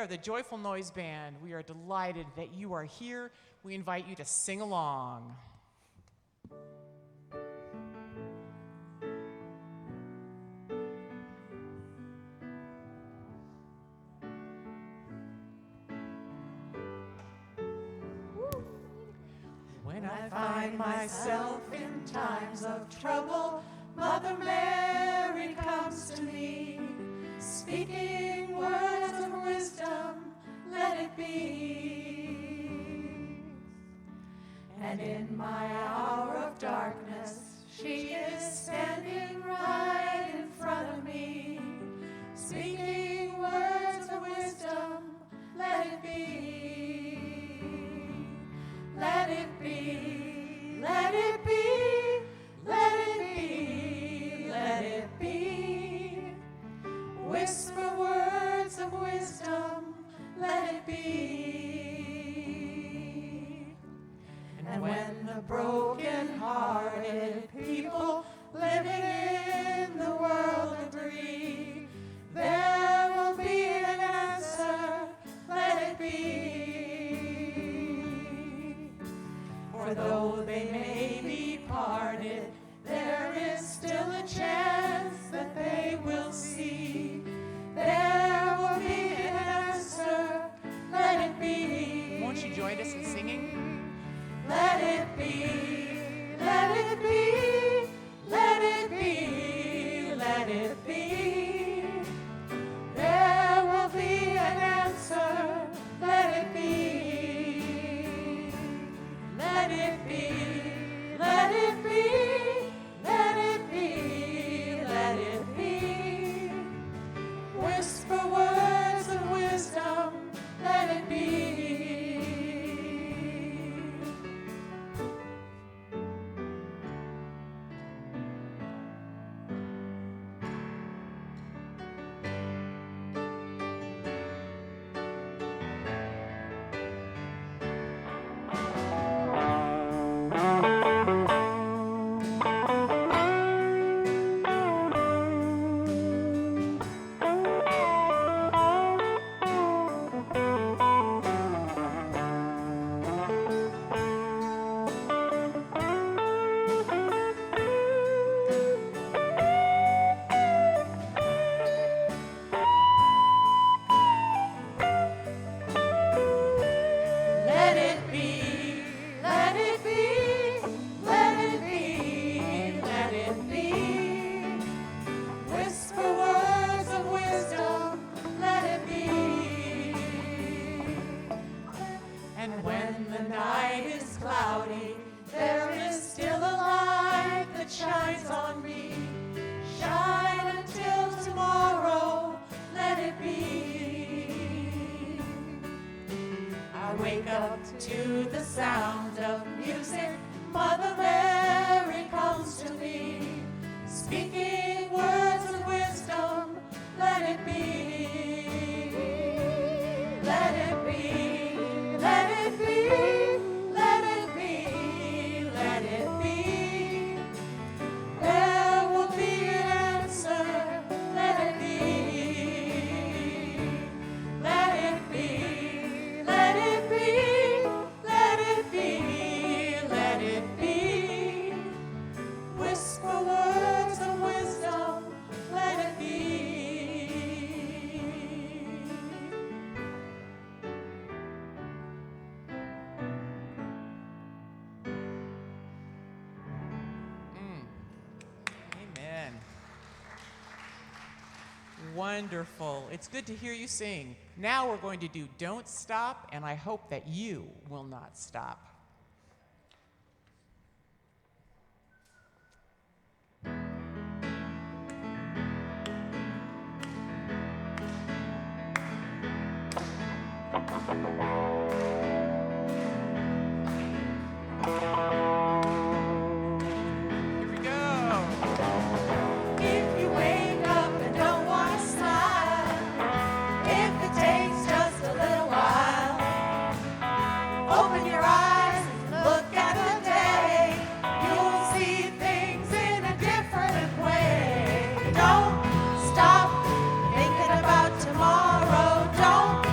are the Joyful Noise Band. We are delighted that you are here. We invite you to sing along. When I find myself in times of trouble, Mother Mary comes to me, speaking words of wisdom, let it be. And in my hour of darkness, she is standing right in front of me, speaking words of wisdom, let it be. Let it be, let it be, let it be, let it be. Whisper words of wisdom, let it be. And when the broken-hearted people living in the world agree, there will be an answer, let it be. For though they may be parted, there is still a chance that they will see. There will be an answer, let it be. Won't you join us in singing? Let it be, let it be, let it be, let it be. There will be an answer, let it be. Let it be, let it be, let it be, let it be. Whisper words of wisdom, let it be. To the sound of music, Mother Mary comes to me, speaking words of wisdom, let it be. Let it be, let it be, let it be, let it be. There will be an answer, let it be. Let it be, let it be. Wonderful. It's good to hear you sing. Now we're going to do Don't Stop, and I hope that you will not stop. Don't stop thinking about tomorrow. Don't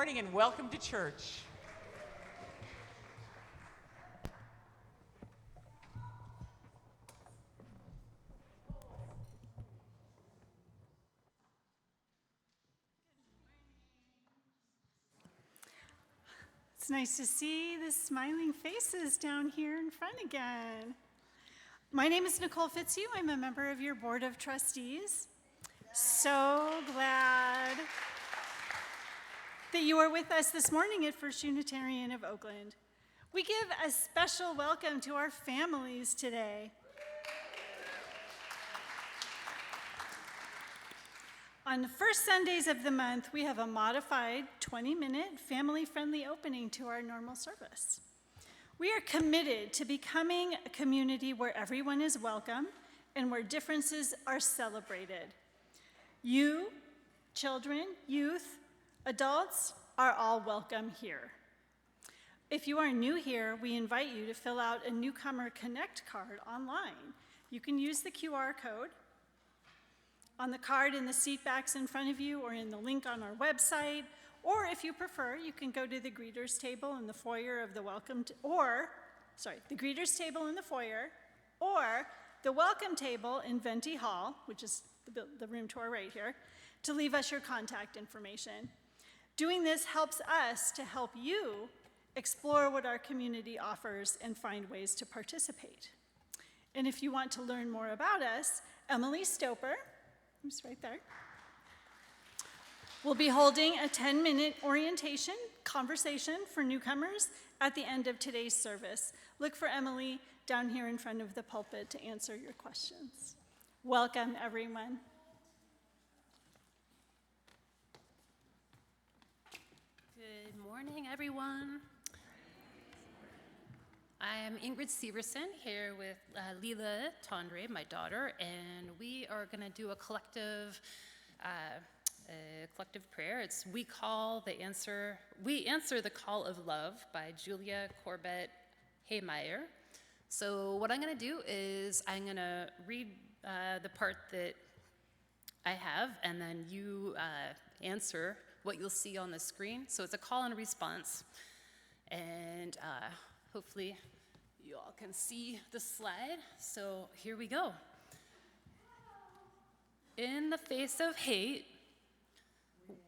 morning and welcome to church. It's nice to see the smiling faces down here in front again. My name is Nicole Fitzhugh. I'm a member of your board of trustees. So glad that you are with us this morning at First Unitarian of Oakland. We give a special welcome to our families today. On the first Sundays of the month, we have a modified 20-minute family-friendly opening to our normal service. We are committed to becoming a community where everyone is welcome and where differences are celebrated. You, children, youth, adults are all welcome here. If you are new here, we invite you to fill out a Newcomer Connect card online. You can use the QR code on the card in the seat backs in front of you or in the link on our website, or if you prefer, you can go to the greeters table in the foyer of the the greeters table in the foyer, or the welcome table in Venti Hall, which is the room to our right here, to leave us your contact information. Doing this helps us to help you explore what our community offers and find ways to participate. And if you want to learn more about us, Emily Stoper, who's right there, we'll be holding a 10-minute orientation conversation for newcomers at the end of today's service. Look for Emily down here in front of the pulpit to answer your questions. Welcome, everyone. Good morning, everyone. I'm Ingrid Severson here with Leela Tondre, my daughter, and we are going to do a collective prayer. It's We Answer the Call of Love by Julia Corbett Haymeyer. So what I'm going to do is I'm going to read the part that I have, and then you answer what you'll see on the screen. So it's a call and response, and hopefully you all can see the slide. So here we go. In the face of hate,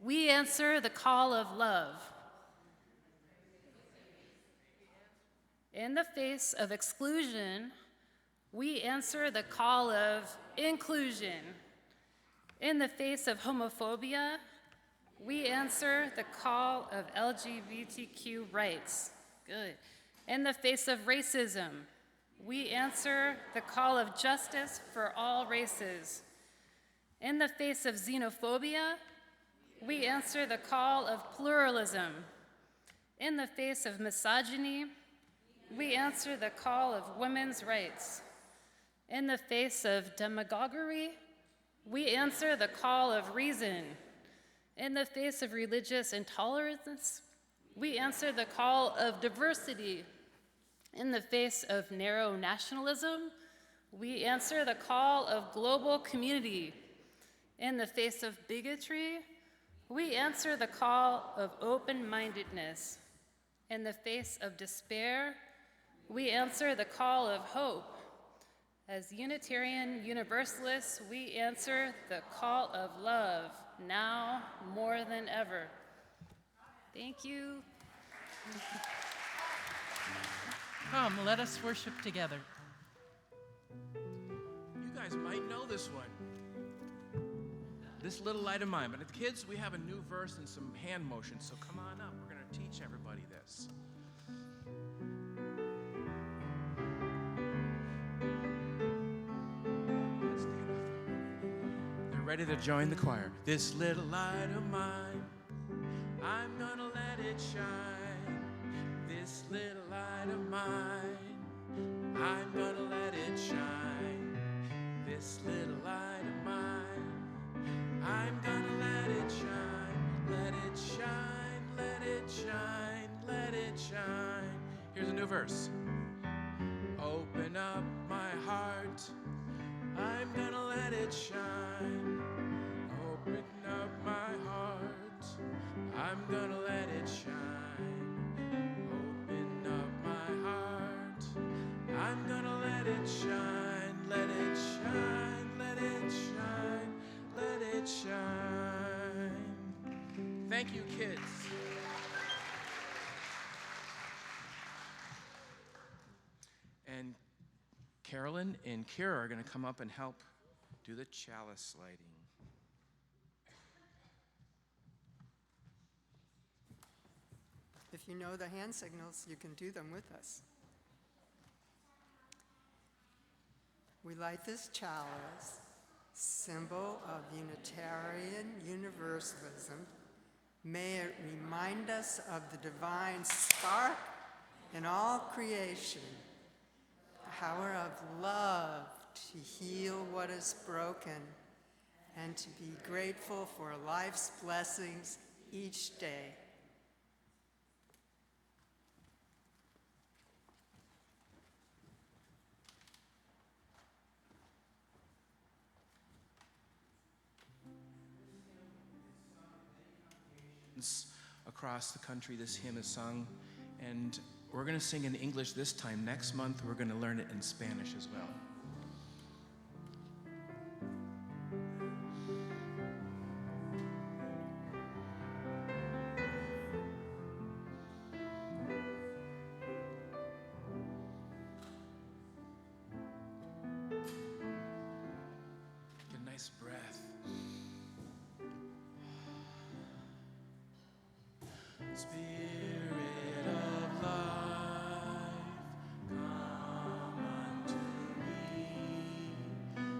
we answer the call of love. In the face of exclusion, we answer the call of inclusion. In the face of homophobia, we answer the call of LGBTQ rights. Good. In the face of racism, we answer the call of justice for all races. In the face of xenophobia, we answer the call of pluralism. In the face of misogyny, we answer the call of women's rights. In the face of demagoguery, we answer the call of reason. In the face of religious intolerance, we answer the call of diversity. In the face of narrow nationalism, we answer the call of global community. In the face of bigotry, we answer the call of open-mindedness. In the face of despair, we answer the call of hope. As Unitarian Universalists, we answer the call of love, now more than ever. Thank you. Come, let us worship together. You guys might know this one. This little light of mine. But the kids, we have a new verse and some hand motions, so come on up. We're going to teach everybody this. They're ready to join the choir. This little light of mine, I'm going to let it shine. This little light of mine, I'm gonna let it shine. This little light of mine, I'm gonna let it shine. Let it shine, let it shine, let it shine. Here's a new verse. Open up my heart, I'm gonna let it shine. Open up my heart, I'm gonna let it let it shine, let it shine, let it shine, let it shine. Thank you, kids. And Carolyn and Kira are going to come up and help do the chalice lighting. If you know the hand signals, you can do them with us. We light this chalice, symbol of Unitarian Universalism. May it remind us of the divine spark in all creation, the power of love to heal what is broken, and to be grateful for life's blessings each day. Across the country, this hymn is sung, and we're going to sing in English this time. Next month, we're going to learn it in Spanish as well. Get a nice breath. Spirit of life, come unto me.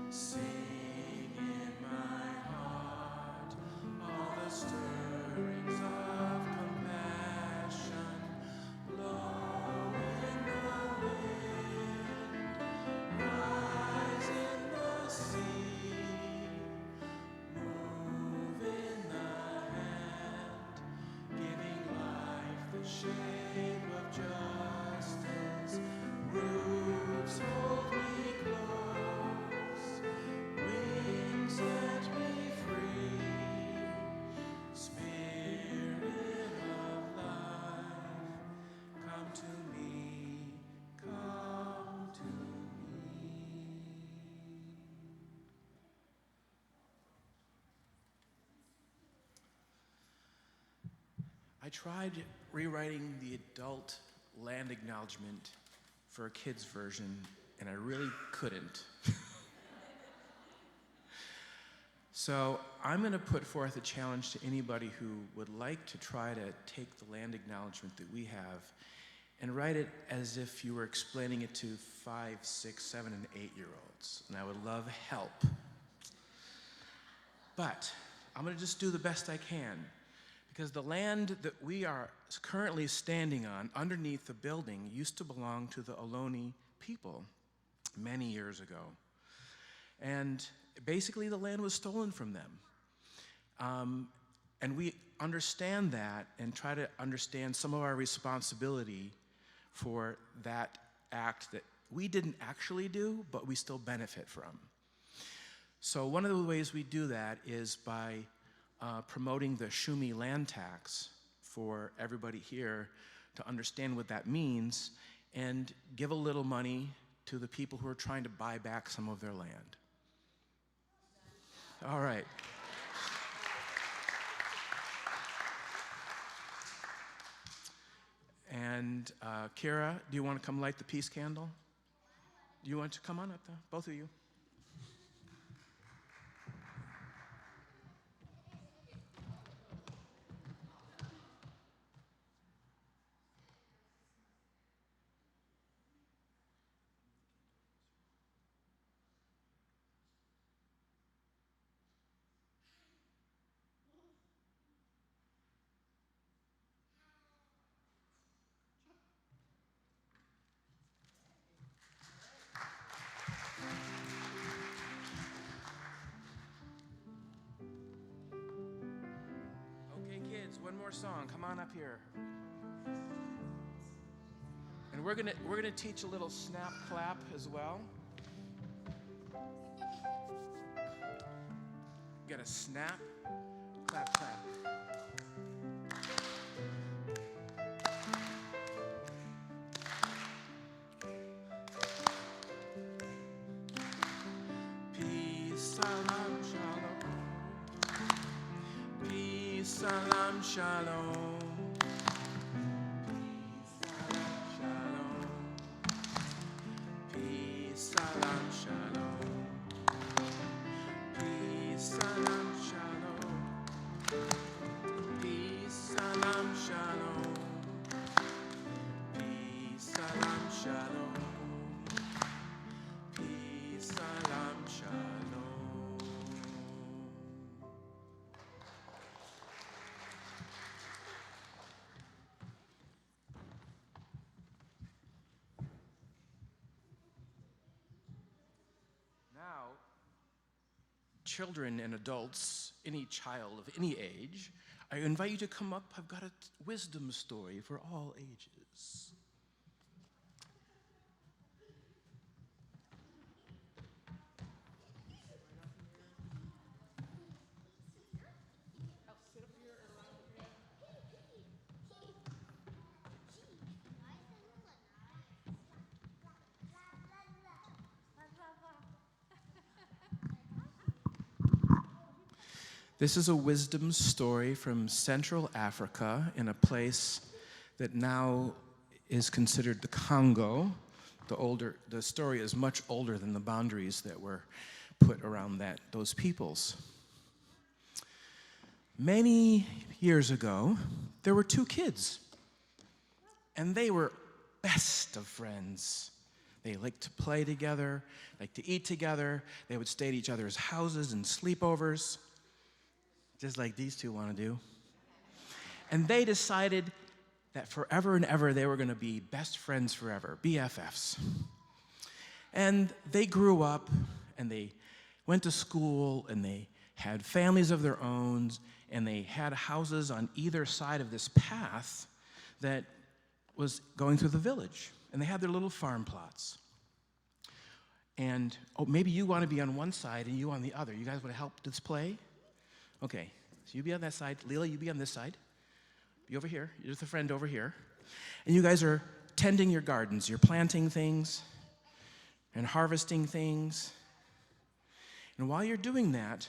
Sing in my heart all the stirrings of compassion. Blow in the wind, rise in the sea, move in the hand, giving life the shape of justice. Roots hold me close, wings set me free. Spirit of life, come to me, come to me. I tried rewriting the adult land acknowledgement for a kid's version, and I really couldn't. So I'm going to put forth a challenge to anybody who would like to try to take the land acknowledgement that we have and write it as if you were explaining it to 5, 6, 7, and 8-year-olds. And I would love help. But I'm going to just do the best I can, because the land that we are currently standing on underneath the building used to belong to the Ohlone people many years ago. And basically the land was stolen from them. And we understand that and try to understand some of our responsibility for that act that we didn't actually do, but we still benefit from. So one of the ways we do that is by promoting the Shumi land tax for everybody here to understand what that means and give a little money to the people who are trying to buy back some of their land. All right. And Kira, do you want to come light the peace candle? Do you want to come on up, though? Both of you. One more song. Come on up here. And we're gonna teach a little snap clap as well. You gotta snap, clap, clap. salam, shalom. Peace, salam, shalom. Peace, salam, shalom. Peace, salam, shalom. Peace, salam, shalom. Peace, salam, shalom. Now, children and adults, any child of any age, I invite you to come up. I've got a wisdom story for all ages. This is a wisdom story from Central Africa in a place that now is considered the Congo. The story is much older than the boundaries that were put around those peoples. Many years ago, there were two kids, and they were best of friends. They liked to play together, liked to eat together. They would stay at each other's houses and sleepovers, just like these two want to do. And they decided that forever and ever they were going to be best friends forever, BFFs. And they grew up, and they went to school, and they had families of their own, and they had houses on either side of this path that was going through the village. And they had their little farm plots. And maybe you want to be on one side and you on the other. You guys want to help this play? Okay, so you be on that side. Leela, you be on this side. Be over here. You're the friend over here. And you guys are tending your gardens. You're planting things and harvesting things. And while you're doing that,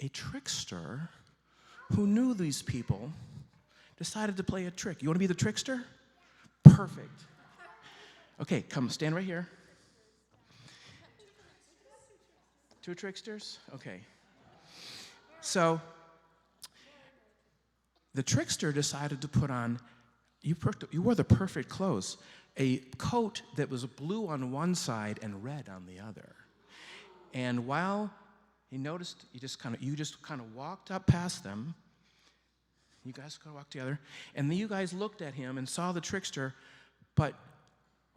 a trickster who knew these people decided to play a trick. You want to be the trickster? Perfect. Okay, come stand right here. Two tricksters? Okay. So the trickster decided to put on, you wore the perfect clothes, a coat that was blue on one side and red on the other. And while he noticed, you just kind of walked up past them. You guys kind of walked together, and then you guys looked at him and saw the trickster, but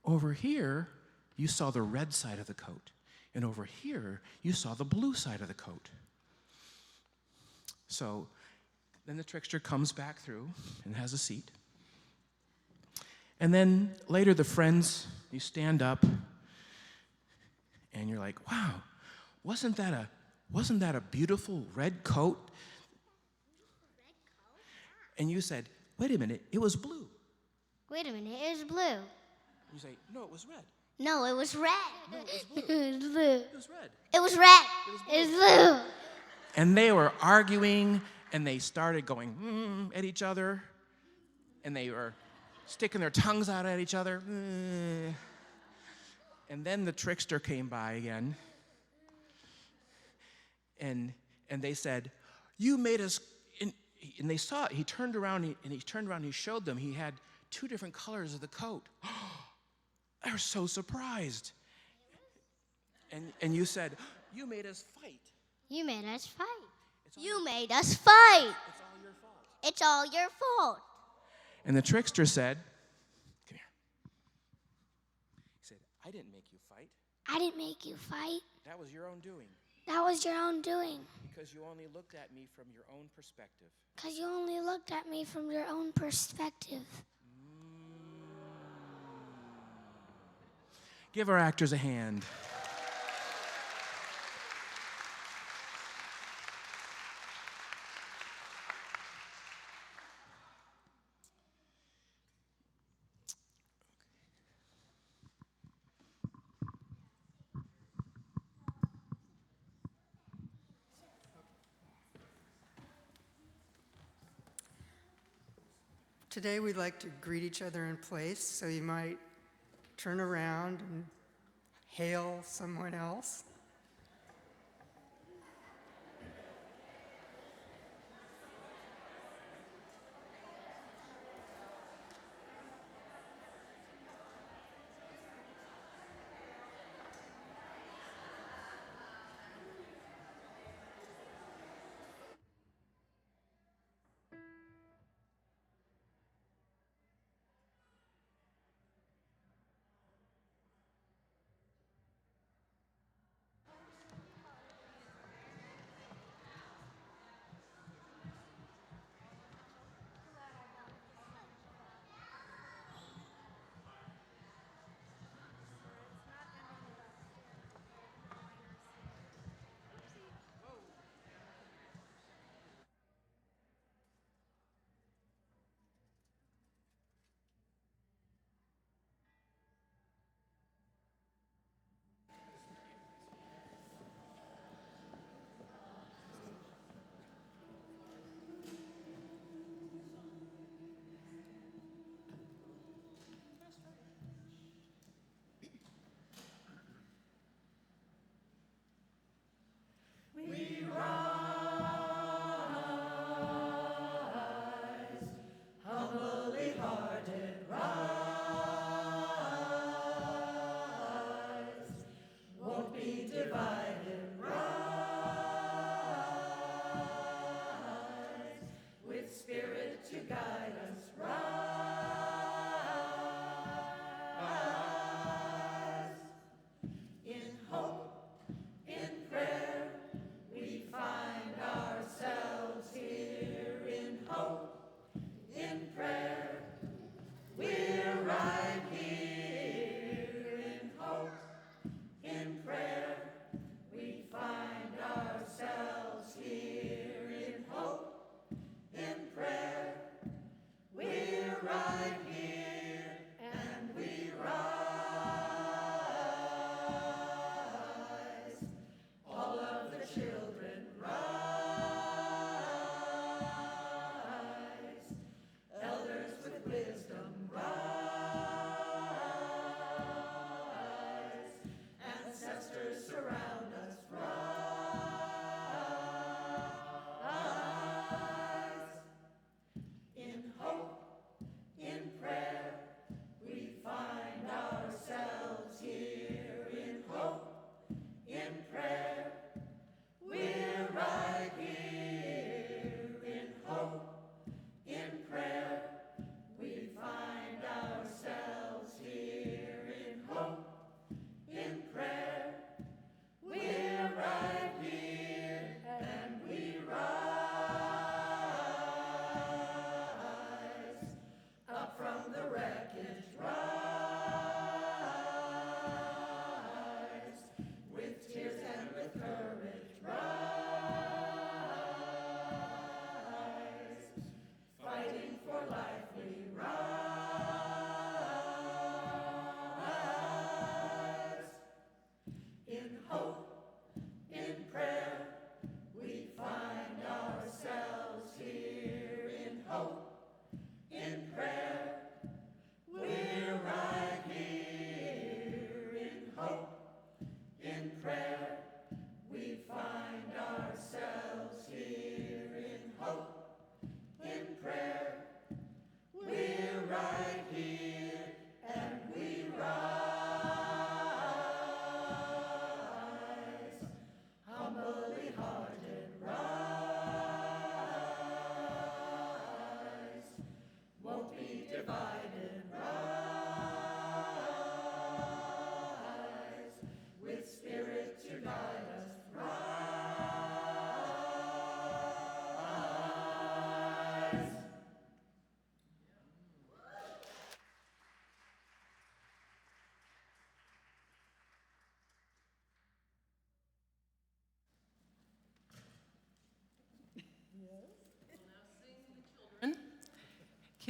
over here you saw the red side of the coat, and over here you saw the blue side of the coat. So then the trickster comes back through and has a seat. And then later the friends, you stand up and you're like, wow, wasn't that a beautiful red coat? And you said, wait a minute, it was blue. Wait a minute, it was blue. You say, no, it was red. No, it was red. No, it was blue. It was blue. It was red. It was red. It was blue. And they were arguing, and they started going at each other, and they were sticking their tongues out at each other. And then the trickster came by again, and they said, you made us, and they saw it. He turned around, and he showed them. He had two different colors of the coat. They were so surprised. And you said, you made us fight. You made us fight. You made us fight. It's all your fault. It's all your fault. And the trickster said, come here. He said, I didn't make you fight. I didn't make you fight. That was your own doing. That was your own doing. Because you only looked at me from your own perspective. Because you only looked at me from your own perspective. Give our actors a hand. Today we'd like to greet each other in place, so you might turn around and hail someone else.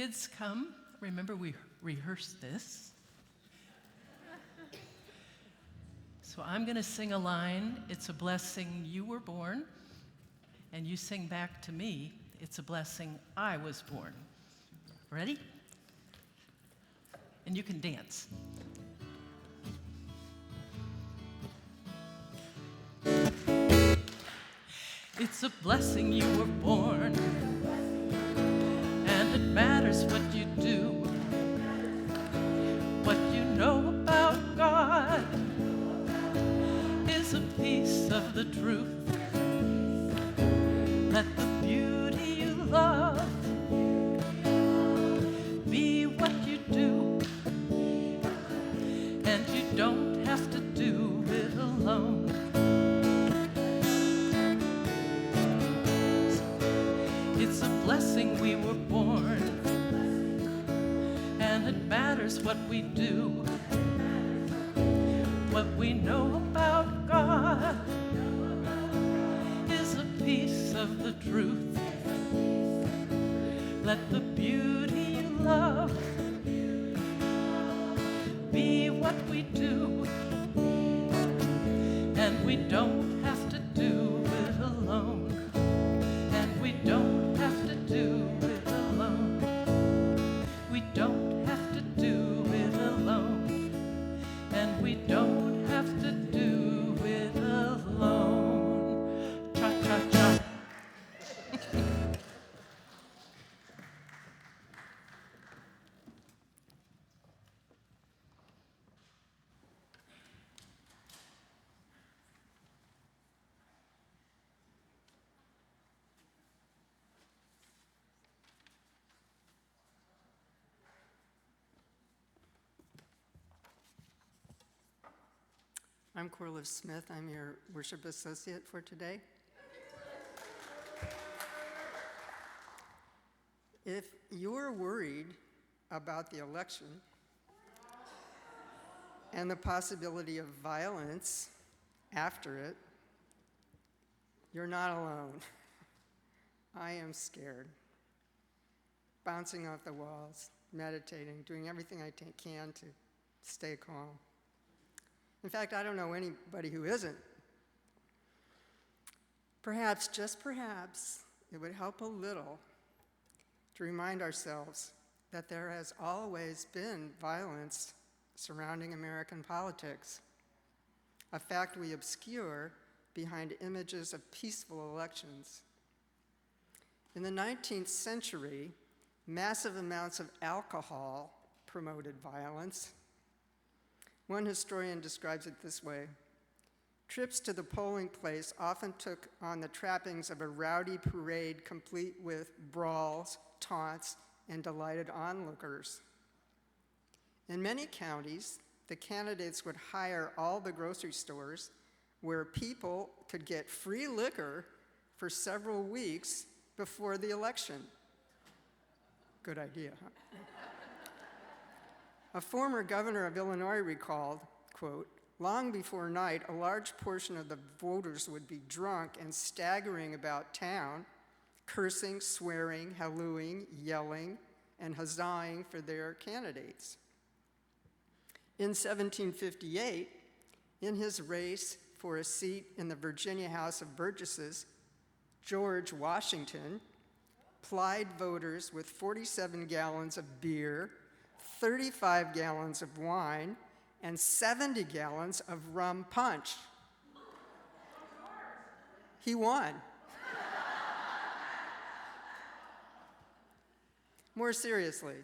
Kids, come. Remember, we rehearsed this. So I'm going to sing a line. It's a blessing you were born. And you sing back to me, it's a blessing I was born. Ready? And you can dance. It's a blessing you were born, and it matters what you do, what you know about God is a piece of the truth. Let the beauty you love be what you do, and you don't have to do it alone. It's a blessing we were born, and it matters what we do, what we know about God is a piece of the truth. Let the beauty you love be what we do, and we don't have to do it alone. And we don't have to do it alone. We don't have to do it alone. And we don't have to do it alone. Cha-cha-cha. I'm Corless Smith. I'm your worship associate for today. If you're worried about the election and the possibility of violence after it, you're not alone. I am scared. Bouncing off the walls, meditating, doing everything I can to stay calm. In fact, I don't know anybody who isn't. Perhaps, just perhaps, it would help a little to remind ourselves that there has always been violence surrounding American politics, a fact we obscure behind images of peaceful elections. In the 19th century, massive amounts of alcohol promoted violence. One historian describes it this way: trips to the polling place often took on the trappings of a rowdy parade complete with brawls, taunts, and delighted onlookers. In many counties, the candidates would hire all the grocery stores where people could get free liquor for several weeks before the election. Good idea, huh? A former governor of Illinois recalled, quote, long before night, a large portion of the voters would be drunk and staggering about town, cursing, swearing, hallooing, yelling, and huzzahing for their candidates. In 1758, in his race for a seat in the Virginia House of Burgesses, George Washington plied voters with 47 gallons of beer, 35 gallons of wine, and 70 gallons of rum punch. He won. More seriously,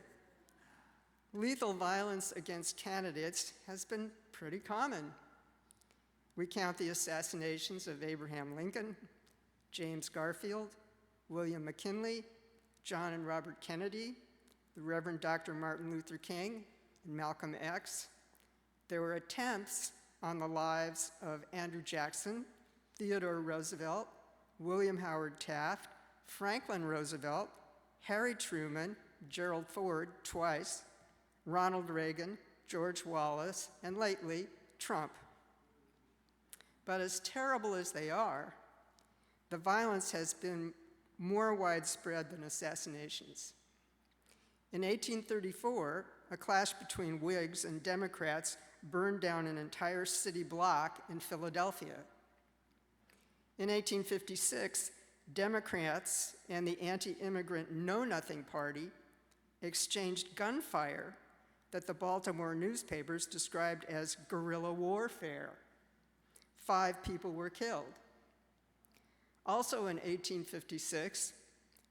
lethal violence against candidates has been pretty common. We count the assassinations of Abraham Lincoln, James Garfield, William McKinley, John and Robert Kennedy, the Reverend Dr. Martin Luther King, and Malcolm X. There were attempts on the lives of Andrew Jackson, Theodore Roosevelt, William Howard Taft, Franklin Roosevelt, Harry Truman, Gerald Ford twice, Ronald Reagan, George Wallace, and lately, Trump. But as terrible as they are, the violence has been more widespread than assassinations. In 1834, a clash between Whigs and Democrats burned down an entire city block in Philadelphia. In 1856, Democrats and the anti-immigrant Know Nothing Party exchanged gunfire that the Baltimore newspapers described as guerrilla warfare. 5 people were killed. Also in 1856,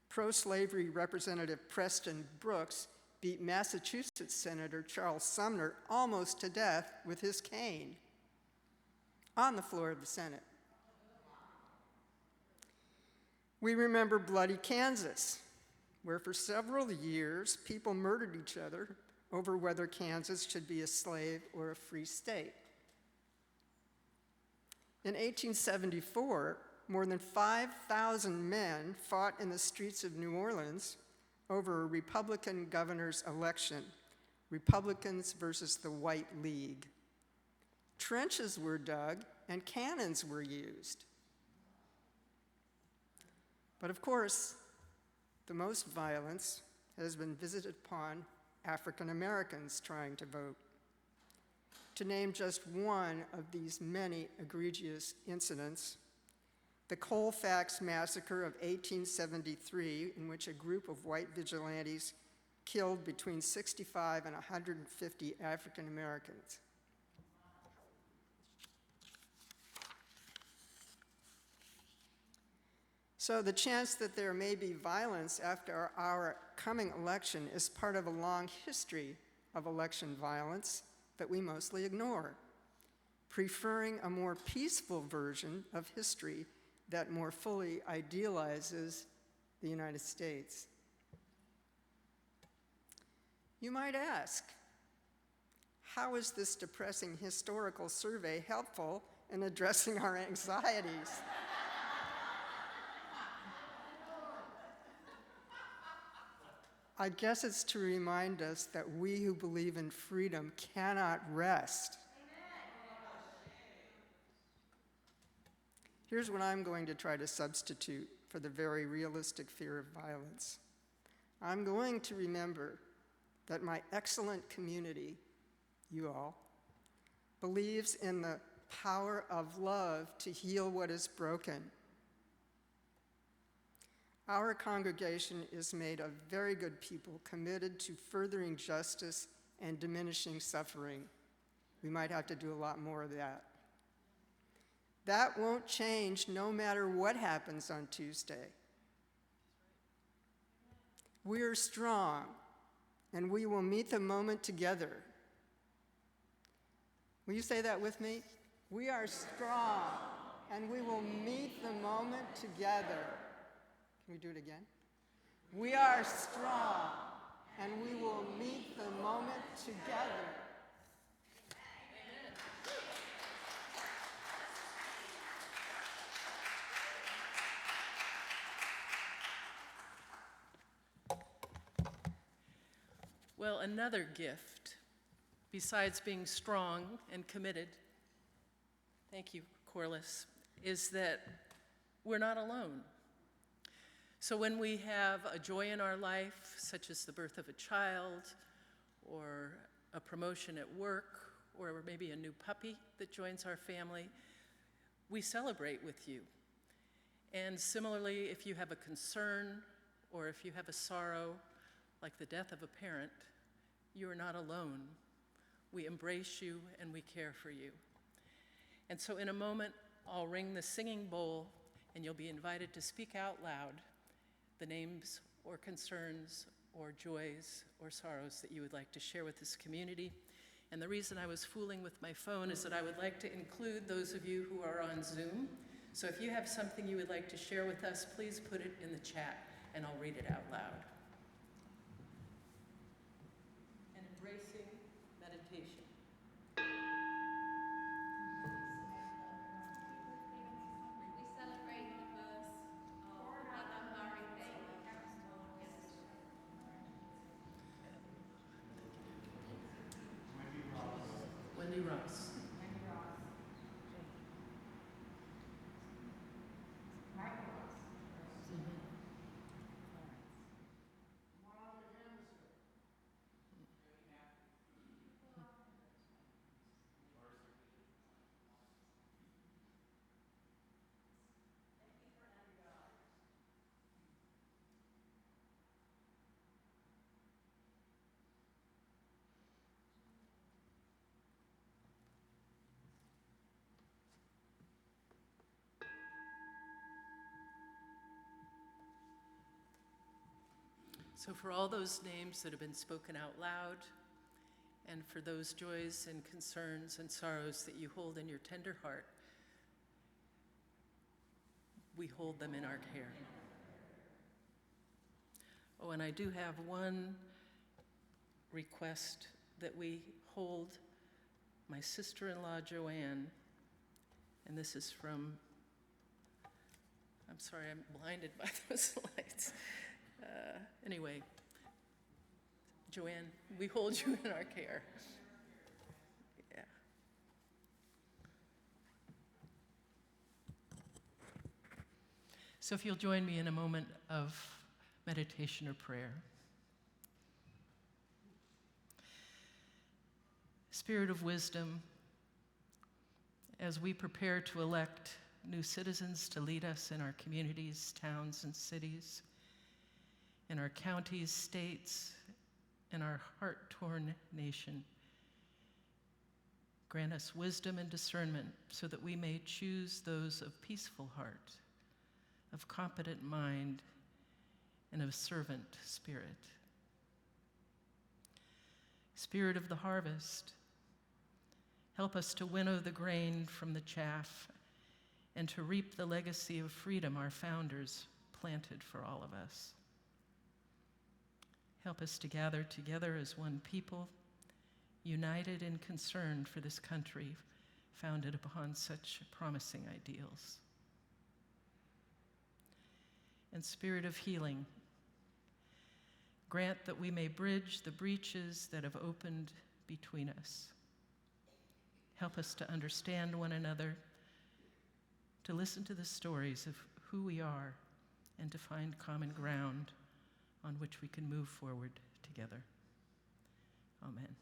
pro-slavery Representative Preston Brooks beat Massachusetts Senator Charles Sumner almost to death with his cane on the floor of the Senate. We remember bloody Kansas, where for several years people murdered each other over whether Kansas should be a slave or a free state. In 1874, more than 5,000 men fought in the streets of New Orleans over a Republican governor's election, Republicans versus the White League. Trenches were dug and cannons were used. But of course, the most violence has been visited upon African Americans trying to vote. To name just one of these many egregious incidents, the Colfax Massacre of 1873, in which a group of white vigilantes killed between 65 and 150 African Americans. So the chance that there may be violence after our coming election is part of a long history of election violence that we mostly ignore, preferring a more peaceful version of history that more fully idealizes the United States. You might ask, how is this depressing historical survey helpful in addressing our anxieties? I guess it's to remind us that we who believe in freedom cannot rest. Here's what I'm going to try to substitute for the very realistic fear of violence. I'm going to remember that my excellent community, you all, believes in the power of love to heal what is broken. Our congregation is made of very good people committed to furthering justice and diminishing suffering. We might have to do a lot more of that. That won't change no matter what happens on Tuesday. We're strong, and we will meet the moment together. Will you say that with me? We are strong, and we will meet the moment together. Can we do it again? We are strong, and we will meet the moment together. Well, another gift, besides being strong and committed, thank you, Corless, is that we're not alone. So when we have a joy in our life, such as the birth of a child, or a promotion at work, or maybe a new puppy that joins our family, we celebrate with you. And similarly, if you have a concern, or if you have a sorrow, like the death of a parent, you are not alone. We embrace you and we care for you. And so in a moment, I'll ring the singing bowl, and you'll be invited to speak out loud the names or concerns or joys or sorrows that you would like to share with this community. And the reason I was fooling with my phone is that I would like to include those of you who are on Zoom. So if you have something you would like to share with us, please put it in the chat and I'll read it out loud. And embracing meditation. Wendy Ross. So for all those names that have been spoken out loud, and for those joys and concerns and sorrows that you hold in your tender heart, we hold them in our care. Oh, and I do have one request, that we hold my sister-in-law, Joanne, and this is from, I'm sorry, I'm blinded by those lights. Anyway, Joanne, we hold you in our care. Yeah. So if you'll join me in a moment of meditation or prayer. Spirit of wisdom, as we prepare to elect new citizens to lead us in our communities, towns, and cities, in our counties, states, in our heart-torn nation, grant us wisdom and discernment so that we may choose those of peaceful heart, of competent mind, and of servant spirit. Spirit of the harvest, help us to winnow the grain from the chaff and to reap the legacy of freedom our founders planted for all of us. Help us to gather together as one people, united in concern for this country founded upon such promising ideals. And Spirit of healing, grant that we may bridge the breaches that have opened between us. Help us to understand one another, to listen to the stories of who we are, and to find common ground on which we can move forward together. Amen.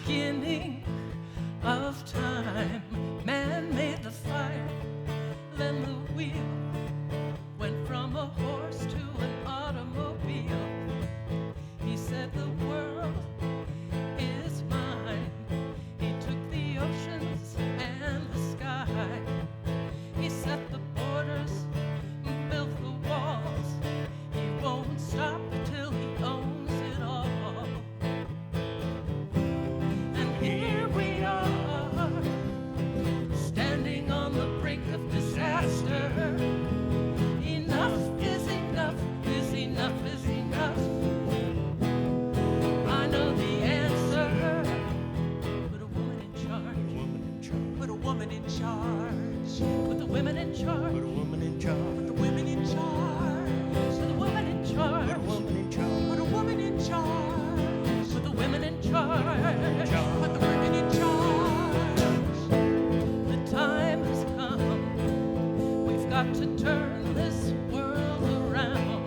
Beginning of time, man made the fire, then the wheel went from a horse to an automobile. He said the world is mine. He took the oceans and the sky. He set the borders, built the walls. He won't stop till he owns it all. Here we are, standing on the brink of disaster. Enough is enough, is enough, is enough. I know the answer. Put a woman in charge. Put a woman in charge. Put the women in charge. Put a woman in charge. Put the women in charge. Put the woman in charge. Put a woman in charge. Put a woman in charge. Put the women in charge. Put the women in charge. The time has come. We've got to turn this world around.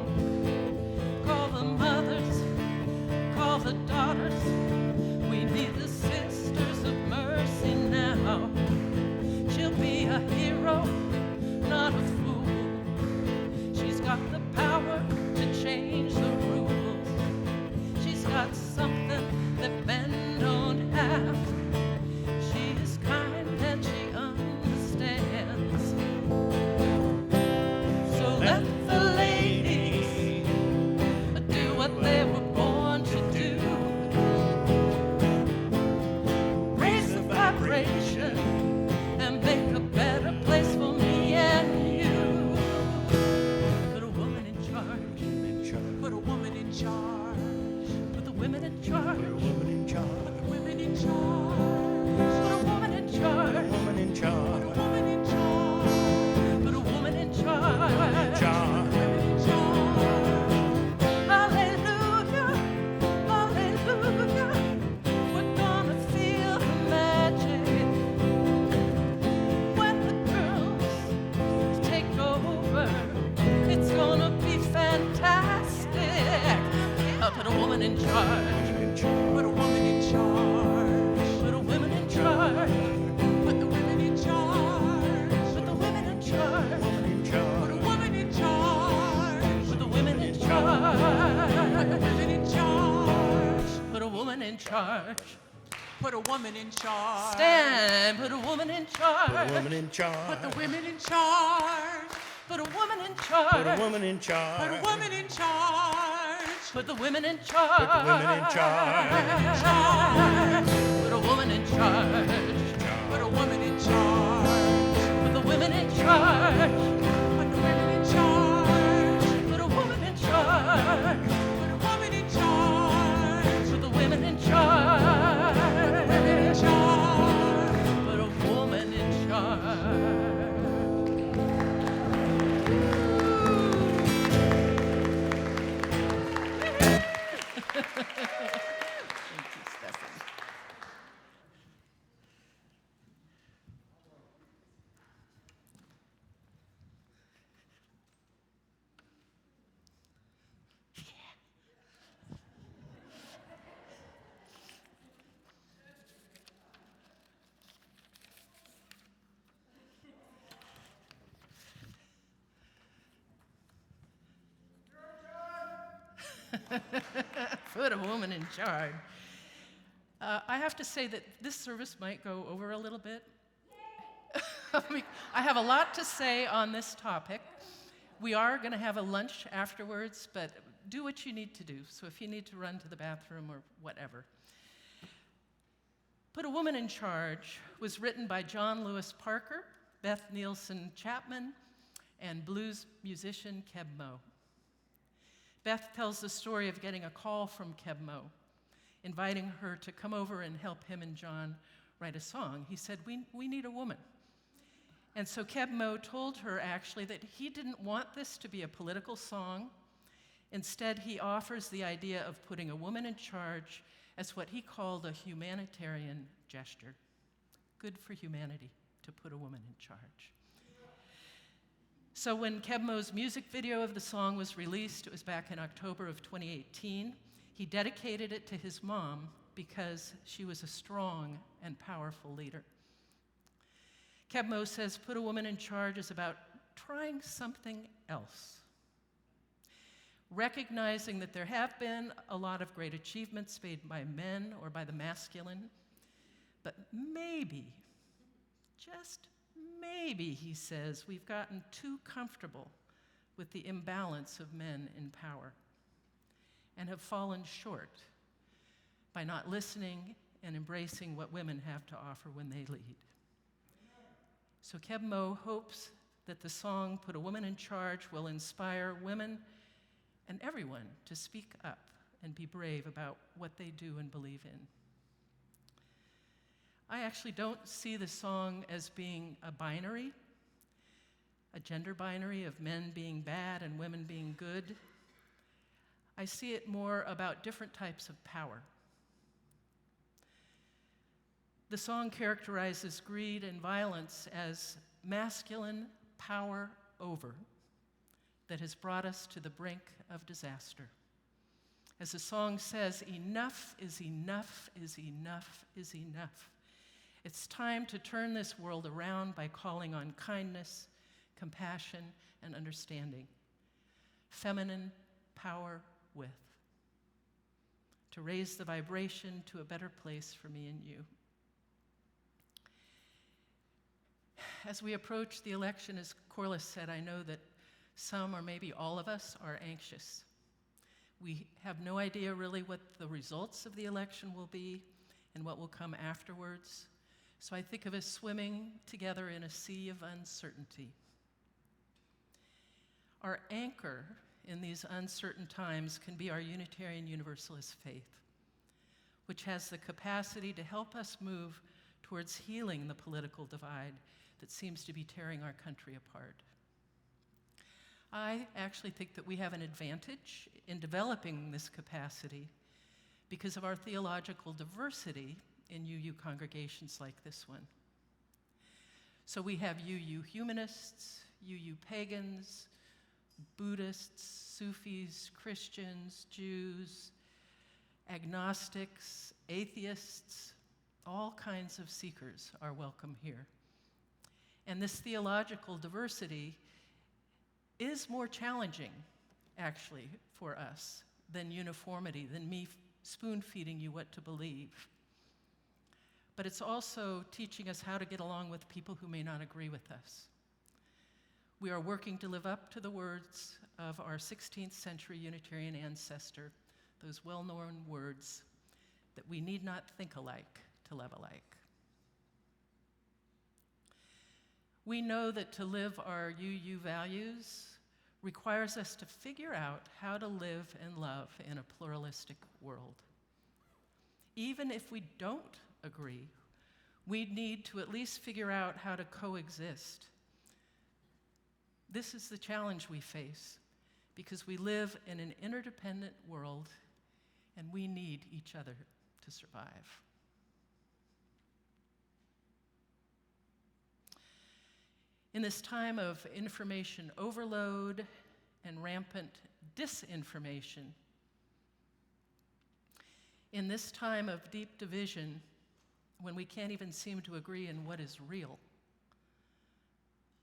Call the mothers, call the daughters. We need the sisters of mercy now. She'll be a hero, not a fool. She's got the power to change the rules. She's got something that men don't have. She is kind and she understands. woman in charge. Put a woman in charge. Put a woman in charge. Put the women in charge. Put the women in charge. Put a woman in charge. Put the women in charge. Put the women in charge. Put a woman in charge. Put a woman in charge. Stand. Put a woman in charge. Put a woman in charge. Put the women in charge. Put a woman in charge. Put a woman in charge. Put a woman in charge. Put the women in charge. Put the women in charge. Put a woman in charge. Put a woman in charge. Put the women in charge. Put the women in charge. Put a woman in charge. Put a woman in charge. Put the women in charge. Women in charge. Put a woman in charge. Put a woman in charge. I have to say that this service might go over a little bit. I have a lot to say on this topic. We are going to have a lunch afterwards, but do what you need to do. So if you need to run to the bathroom or whatever. Put a Woman in Charge was written by John Lewis Parker, Beth Nielsen Chapman, and blues musician Keb Mo. Beth tells the story of getting a call from Keb Mo, inviting her to come over and help him and John write a song. He said, we need a woman. And so Keb Mo told her actually that he didn't want this to be a political song. Instead, he offers the idea of putting a woman in charge as what he called a humanitarian gesture. Good for humanity to put a woman in charge. So when Keb Mo's music video of the song was released, it was back in October of 2018, he dedicated it to his mom because she was a strong and powerful leader. Keb Mo says, Put a Woman in Charge is about trying something else. Recognizing that there have been a lot of great achievements made by men or by the masculine, but maybe, just maybe, he says, we've gotten too comfortable with the imbalance of men in power and have fallen short by not listening and embracing what women have to offer when they lead. So Keb Mo hopes that the song Put a Woman in Charge will inspire women and everyone to speak up and be brave about what they do and believe in. I actually don't see the song as being a binary, a gender binary of men being bad and women being good. I see it more about different types of power. The song characterizes greed and violence as masculine power over that has brought us to the brink of disaster. As the song says, enough is enough is enough is enough. It's time to turn this world around by calling on kindness, compassion, and understanding. Feminine power with. To raise the vibration to a better place for me and you. As we approach the election, as Corless said, I know that some or maybe all of us are anxious. We have no idea really what the results of the election will be and what will come afterwards. So I think of us swimming together in a sea of uncertainty. Our anchor in these uncertain times can be our Unitarian Universalist faith, which has the capacity to help us move towards healing the political divide that seems to be tearing our country apart. I actually think that we have an advantage in developing this capacity because of our theological diversity in UU congregations like this one. So we have UU humanists, UU pagans, Buddhists, Sufis, Christians, Jews, agnostics, atheists, all kinds of seekers are welcome here. And this theological diversity is more challenging, actually, for us than uniformity, than me spoon-feeding you what to believe. But it's also teaching us how to get along with people who may not agree with us. We are working to live up to the words of our 16th century Unitarian ancestor, those well-known words that we need not think alike to love alike. We know that to live our UU values requires us to figure out how to live and love in a pluralistic world. Even if we don't agree, we need to at least figure out how to coexist. This is the challenge we face because we live in an interdependent world and we need each other to survive. In this time of information overload and rampant disinformation, in this time of deep division, when we can't even seem to agree in what is real,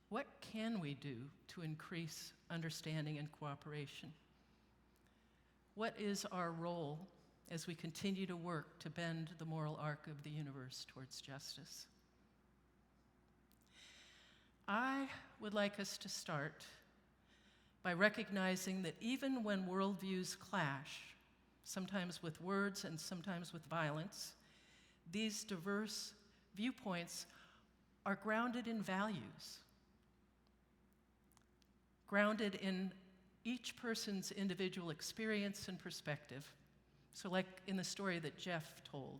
what can we do to increase understanding and cooperation? What is our role as we continue to work to bend the moral arc of the universe towards justice? I would like us to start by recognizing that even when worldviews clash, sometimes with words and sometimes with violence, these diverse viewpoints are grounded in values, grounded in each person's individual experience and perspective. So like in the story that Jeff told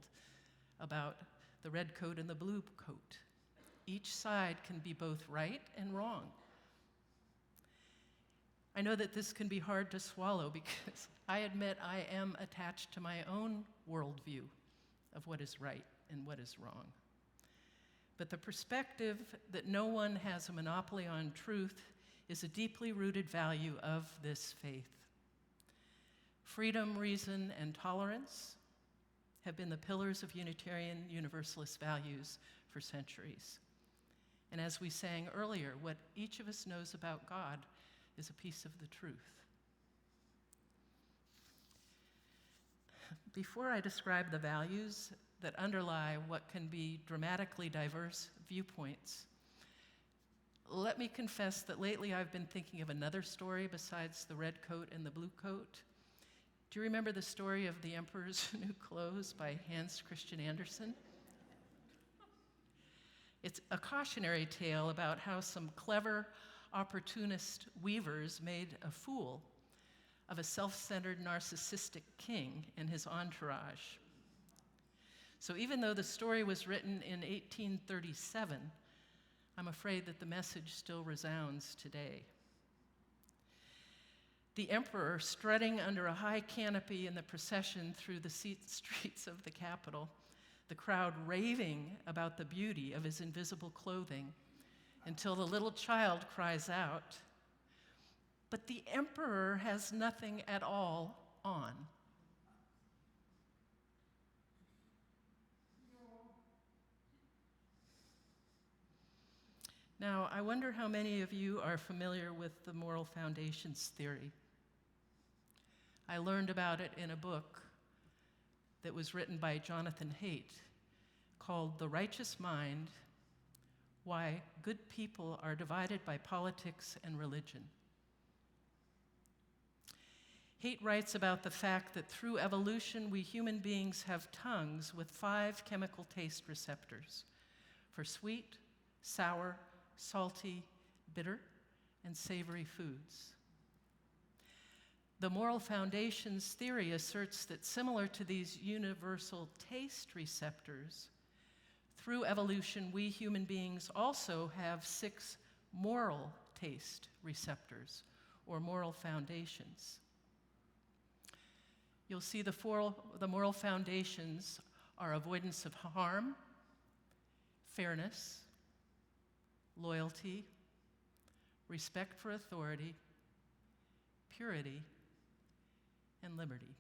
about the red coat and the blue coat, each side can be both right and wrong. I know that this can be hard to swallow because I admit I am attached to my own worldview of what is right and what is wrong. But the perspective that no one has a monopoly on truth is a deeply rooted value of this faith. Freedom, reason, and tolerance have been the pillars of Unitarian Universalist values for centuries. And as we sang earlier, what each of us knows about God is a piece of the truth. Before I describe the values that underlie what can be dramatically diverse viewpoints, let me confess that lately I've been thinking of another story besides the red coat and the blue coat. Do you remember the story of The Emperor's New Clothes by Hans Christian Andersen? It's a cautionary tale about how some clever, opportunist weavers made a fool of a self-centered, narcissistic king and his entourage. So even though the story was written in 1837, I'm afraid that the message still resounds today. The emperor, strutting under a high canopy in the procession through the streets of the capital, the crowd raving about the beauty of his invisible clothing, until the little child cries out, "But the emperor has nothing at all on." Now, I wonder how many of you are familiar with the moral foundations theory. I learned about it in a book that was written by Jonathan Haidt called The Righteous Mind: Why Good People Are Divided by Politics and Religion. Haidt writes about the fact that through evolution, we human beings have tongues with 5 chemical taste receptors for sweet, sour, salty, bitter, and savory foods. The moral foundations theory asserts that similar to these universal taste receptors, through evolution, we human beings also have 6 moral taste receptors, or moral foundations. You'll see the moral foundations are avoidance of harm, fairness, loyalty, respect for authority, purity, and liberty.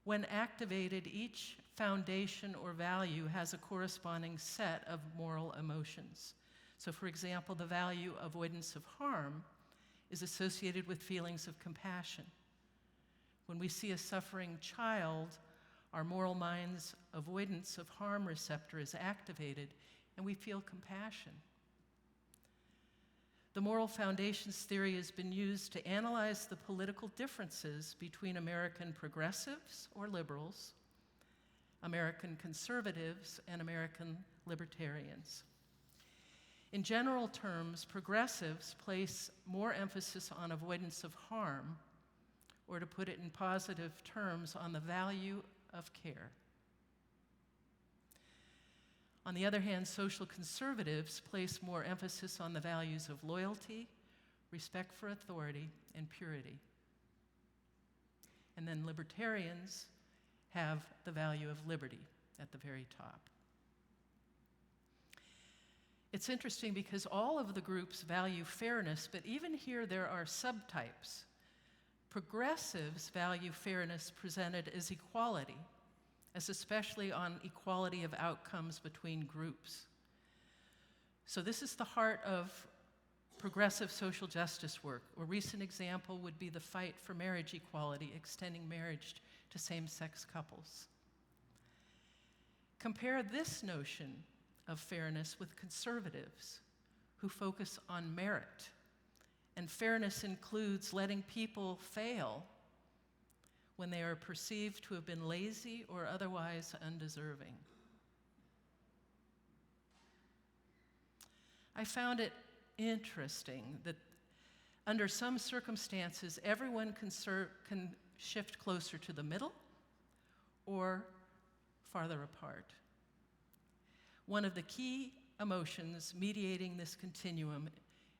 When activated, each foundation or value has a corresponding set of moral emotions. So, for example, the value avoidance of harm is associated with feelings of compassion. When we see a suffering child, our moral mind's avoidance of harm receptor is activated, and we feel compassion. The moral foundations theory has been used to analyze the political differences between American progressives or liberals, American conservatives, and American libertarians. In general terms, progressives place more emphasis on avoidance of harm, or to put it in positive terms, on the value of care. On the other hand, social conservatives place more emphasis on the values of loyalty, respect for authority, and purity. And then libertarians have the value of liberty at the very top. It's interesting because all of the groups value fairness, but even here there are subtypes. Progressives value fairness presented as equality, as especially on equality of outcomes between groups. So this is the heart of progressive social justice work. A recent example would be the fight for marriage equality, extending marriage to same-sex couples. Compare this notion of fairness with conservatives who focus on merit. And fairness includes letting people fail when they are perceived to have been lazy or otherwise undeserving. I found it interesting that under some circumstances, everyone can shift closer to the middle or farther apart. One of the key emotions mediating this continuum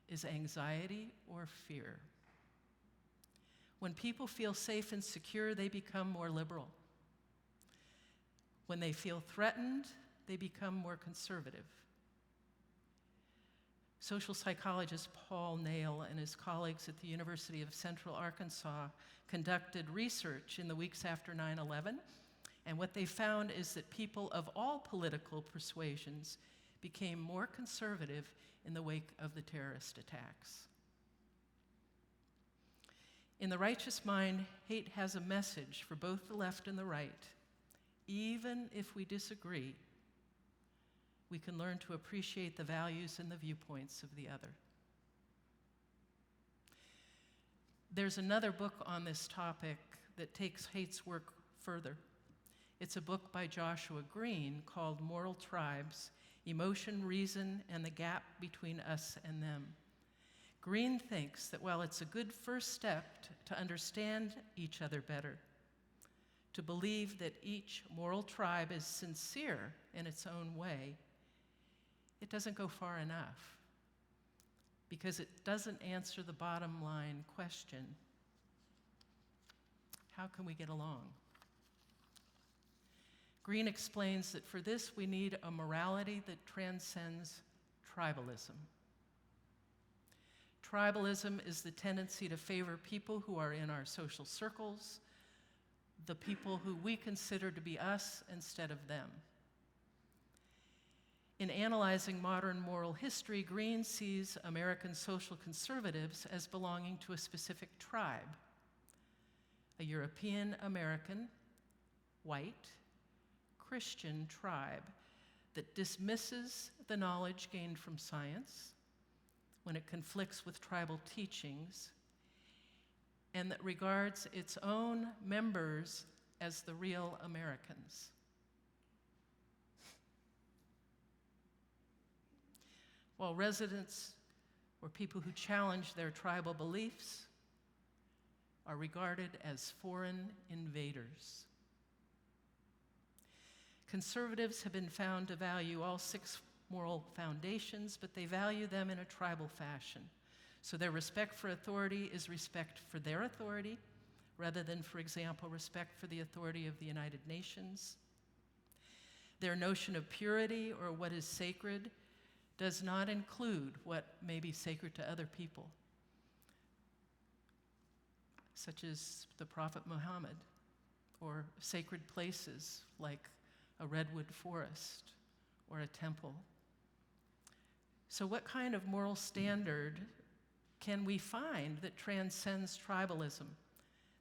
is anxiety or fear. When people feel safe and secure, they become more liberal. When they feel threatened, they become more conservative. Social psychologist Paul Nail and his colleagues at the University of Central Arkansas conducted research in the weeks after 9/11, and what they found is that people of all political persuasions became more conservative in the wake of the terrorist attacks. In the righteous mind, hate has a message for both the left and the right. Even if we disagree, we can learn to appreciate the values and the viewpoints of the other. There's another book on this topic that takes hate's work further. It's a book by Joshua Green called Moral Tribes: Emotion, Reason, and the Gap Between Us and Them. Green thinks that while it's a good first step to understand each other better, to believe that each moral tribe is sincere in its own way, it doesn't go far enough because it doesn't answer the bottom line question: how can we get along? Green explains that for this we need a morality that transcends tribalism. Tribalism is the tendency to favor people who are in our social circles, the people who we consider to be us instead of them. In analyzing modern moral history, Green sees American social conservatives as belonging to a specific tribe, a European American, white, Christian tribe that dismisses the knowledge gained from science when it conflicts with tribal teachings, and that regards its own members as the real Americans. While residents or people who challenge their tribal beliefs are regarded as foreign invaders. Conservatives have been found to value all 6 moral foundations, but they value them in a tribal fashion. So their respect for authority is respect for their authority, rather than, for example, respect for the authority of the United Nations. Their notion of purity or what is sacred does not include what may be sacred to other people, such as the Prophet Muhammad or sacred places like a redwood forest or a temple. So what kind of moral standard can we find that transcends tribalism,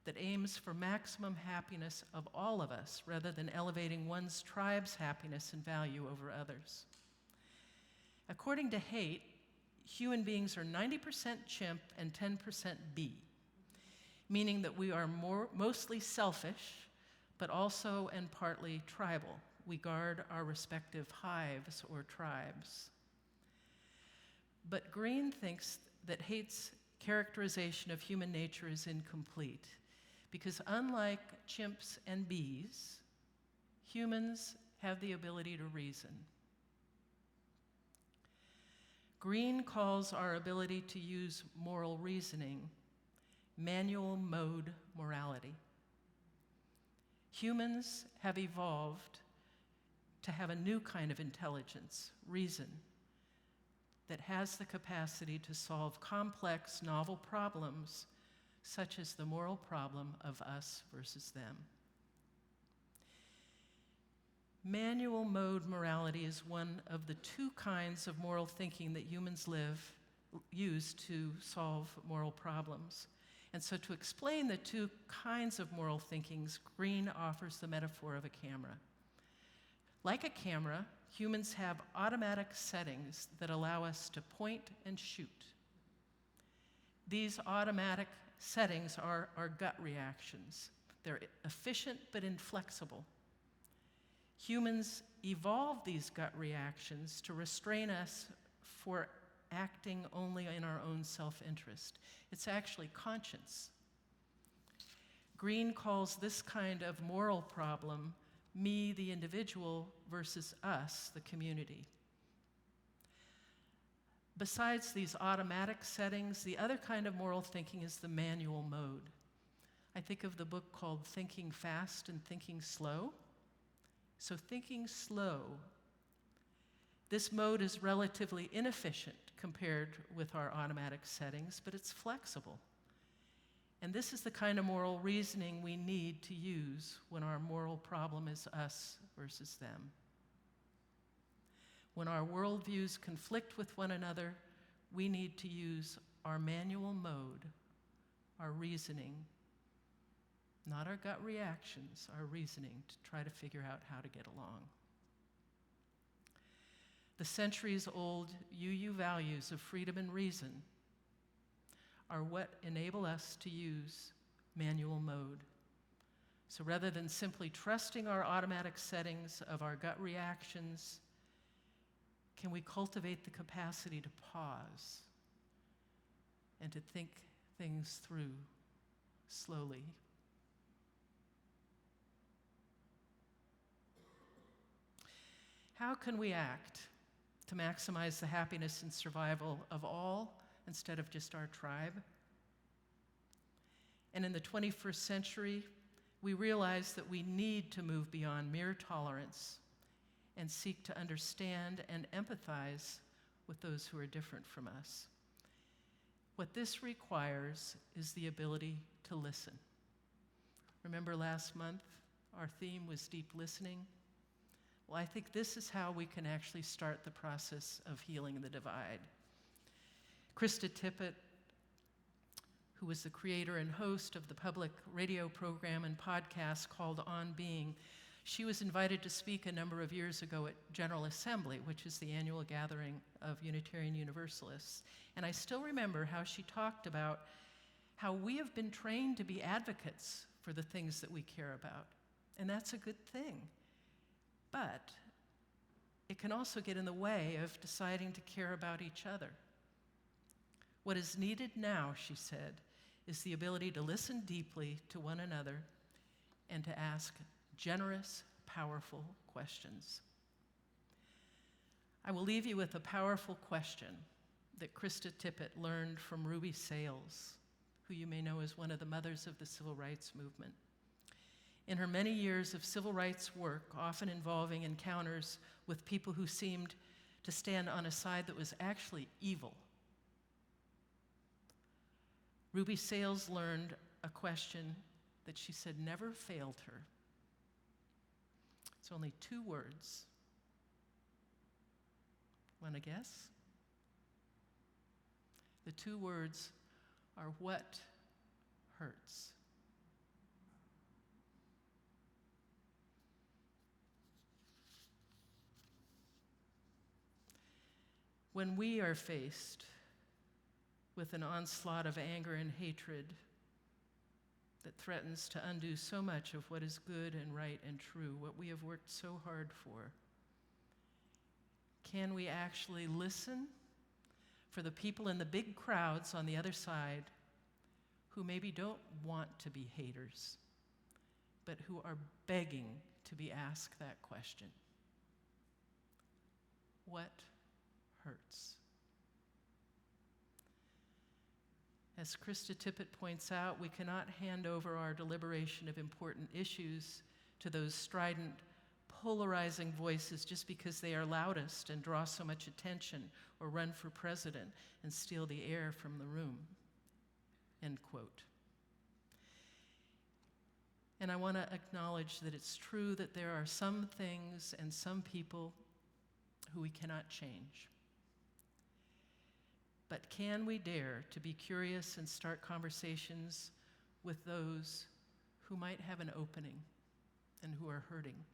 that aims for maximum happiness of all of us rather than elevating one's tribe's happiness and value over others? According to Haidt, human beings are 90% chimp and 10% bee, meaning that we are mostly selfish, but also and partly tribal. We guard our respective hives or tribes. But Green thinks that Haidt's characterization of human nature is incomplete, because unlike chimps and bees, humans have the ability to reason. Green calls our ability to use moral reasoning manual mode morality. Humans have evolved to have a new kind of intelligence, reason, that has the capacity to solve complex, novel problems, such as the moral problem of us versus them. Manual mode morality is one of the two kinds of moral thinking that humans use to solve moral problems. And so to explain the two kinds of moral thinkings, Green offers the metaphor of a camera. Like a camera, humans have automatic settings that allow us to point and shoot. These automatic settings are our gut reactions. They're efficient but inflexible. Humans evolve these gut reactions to restrain us for acting only in our own self-interest. It's actually conscience. Green calls this kind of moral problem me, the individual, versus us, the community. Besides these automatic settings, the other kind of moral thinking is the manual mode. I think of the book called Thinking Fast and Thinking Slow. So thinking slow, this mode is relatively inefficient compared with our automatic settings, but it's flexible. And this is the kind of moral reasoning we need to use when our moral problem is us versus them. When our worldviews conflict with one another, we need to use our manual mode, our reasoning, not our gut reactions, our reasoning to try to figure out how to get along. The centuries-old UU values of freedom and reason are what enable us to use manual mode. So rather than simply trusting our automatic settings of our gut reactions, can we cultivate the capacity to pause and to think things through slowly? How can we act to maximize the happiness and survival of all instead of just our tribe? And in the 21st century, we realize that we need to move beyond mere tolerance and seek to understand and empathize with those who are different from us. What this requires is the ability to listen. Remember last month, our theme was deep listening? Well, I think this is how we can actually start the process of healing the divide. Krista Tippett, who was the creator and host of the public radio program and podcast called On Being, she was invited to speak a number of years ago at General Assembly, which is the annual gathering of Unitarian Universalists. And I still remember how she talked about how we have been trained to be advocates for the things that we care about. And that's a good thing. But it can also get in the way of deciding to care about each other. What is needed now, she said, is the ability to listen deeply to one another and to ask generous, powerful questions. I will leave you with a powerful question that Krista Tippett learned from Ruby Sales, who you may know as one of the mothers of the civil rights movement. In her many years of civil rights work, often involving encounters with people who seemed to stand on a side that was actually evil, Ruby Sales learned a question that she said never failed her. It's only 2 words. Want to guess? The 2 words are what hurts. When we are faced with an onslaught of anger and hatred that threatens to undo so much of what is good and right and true, what we have worked so hard for, can we actually listen for the people in the big crowds on the other side who maybe don't want to be haters, but who are begging to be asked that question? What hurts? As Krista Tippett points out, we cannot hand over our deliberation of important issues to those strident, polarizing voices just because they are loudest and draw so much attention or run for president and steal the air from the room. End quote. And I want to acknowledge that it's true that there are some things and some people who we cannot change. But can we dare to be curious and start conversations with those who might have an opening and who are hurting?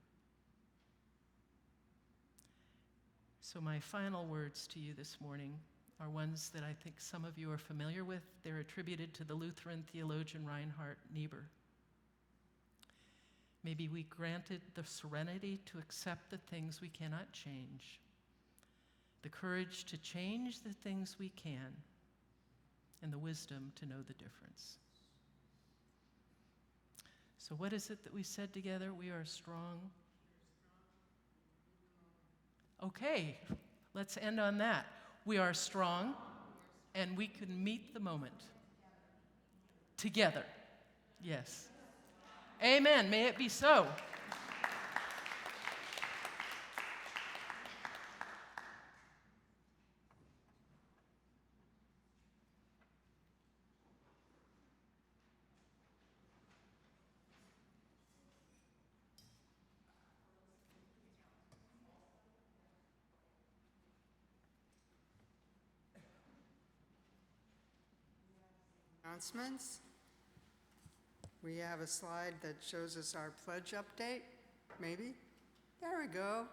So my final words to you this morning are ones that I think some of you are familiar with. They're attributed to the Lutheran theologian Reinhard Niebuhr. May be we granted the serenity to accept the things we cannot change, the courage to change the things we can, and the wisdom to know the difference. So what is it that we said together? We are strong. Okay, let's end on that. We are strong, and we can meet the moment. Together. Yes. Amen. May it be so. Announcements. We have a slide that shows us our pledge update, maybe. There we go.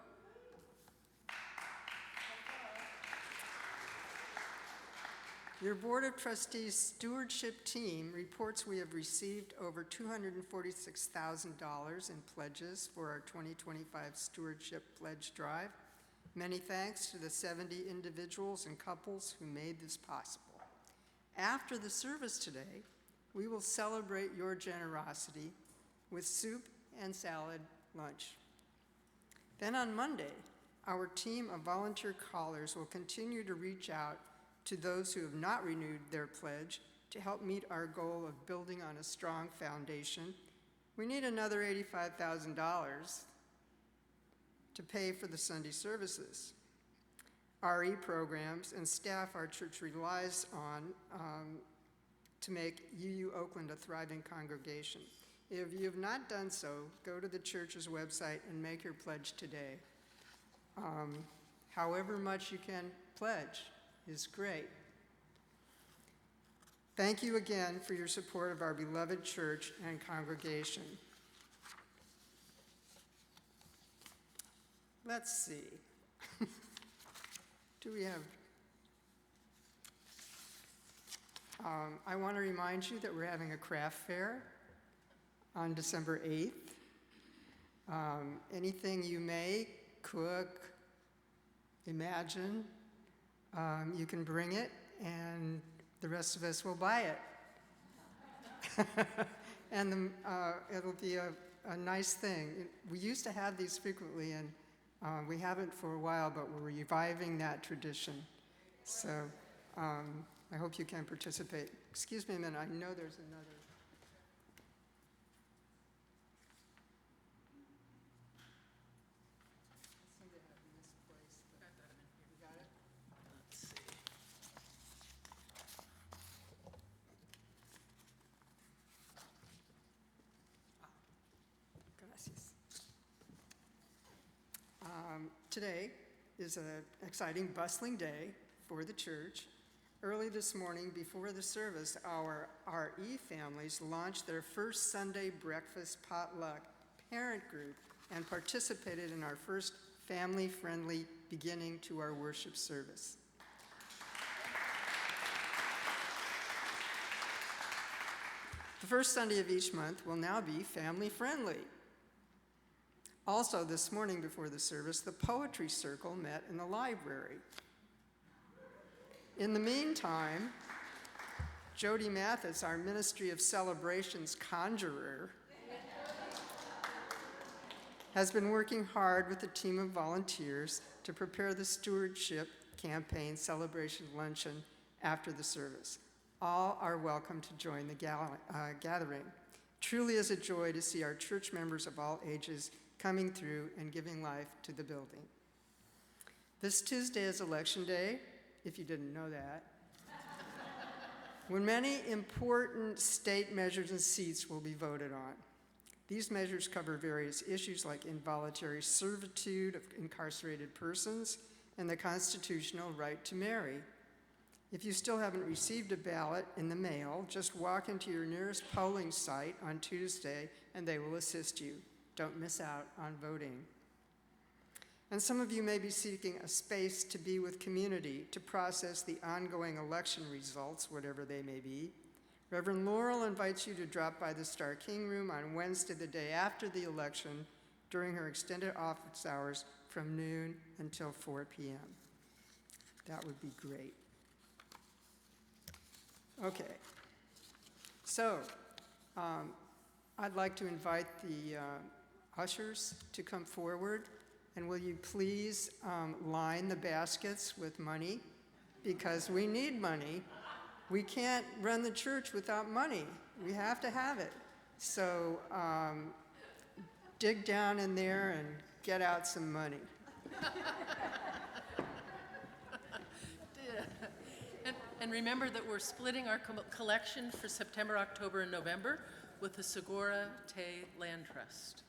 Your Board of Trustees stewardship team reports we have received over $246,000 in pledges for our 2025 Stewardship Pledge Drive. Many thanks to the 70 individuals and couples who made this possible. After the service today, we will celebrate your generosity with soup and salad lunch. Then on Monday, our team of volunteer callers will continue to reach out to those who have not renewed their pledge to help meet our goal of building on a strong foundation. We need another $85,000 to pay for the Sunday services, RE programs, and staff our church relies on to make UU Oakland a thriving congregation. If you have not done so, go to the church's website and make your pledge today. However much you can pledge is great. Thank you again for your support of our beloved church and congregation. Let's see. Do we have? I want to remind you that we're having a craft fair on December 8th. Anything you make, cook, imagine, you can bring it, and the rest of us will buy it. And it'll be a nice thing. We used to have these frequently, and we haven't for a while, but we're reviving that tradition. So I hope you can participate. Excuse me a minute, I know there's another. Today is an exciting, bustling day for the church. Early this morning, before the service, our RE families launched their first Sunday breakfast potluck parent group and participated in our first family-friendly beginning to our worship service. The first Sunday of each month will now be family-friendly. Also, this morning before the service, the Poetry Circle met in the library. In the meantime, Jody Mathis, our Ministry of Celebrations conjurer, has been working hard with a team of volunteers to prepare the stewardship campaign celebration luncheon after the service. All are welcome to join the gathering. Truly is a joy to see our church members of all ages coming through and giving life to the building. This Tuesday is Election Day, if you didn't know that, when many important state measures and seats will be voted on. These measures cover various issues like involuntary servitude of incarcerated persons and the constitutional right to marry. If you still haven't received a ballot in the mail, just walk into your nearest polling site on Tuesday and they will assist you. Don't miss out on voting. And some of you may be seeking a space to be with community to process the ongoing election results, whatever they may be. Reverend Laurel invites you to drop by the Star King Room on Wednesday, the day after the election, during her extended office hours from noon until 4 p.m. That would be great. Okay, so I'd like to invite the ushers to come forward, and will you please line the baskets with money, because we need money. We can't run the church without money. We have to have it. So dig down in there and get out some money. And remember that we're splitting our collection for September, October, and November with the Segura Te Land Trust.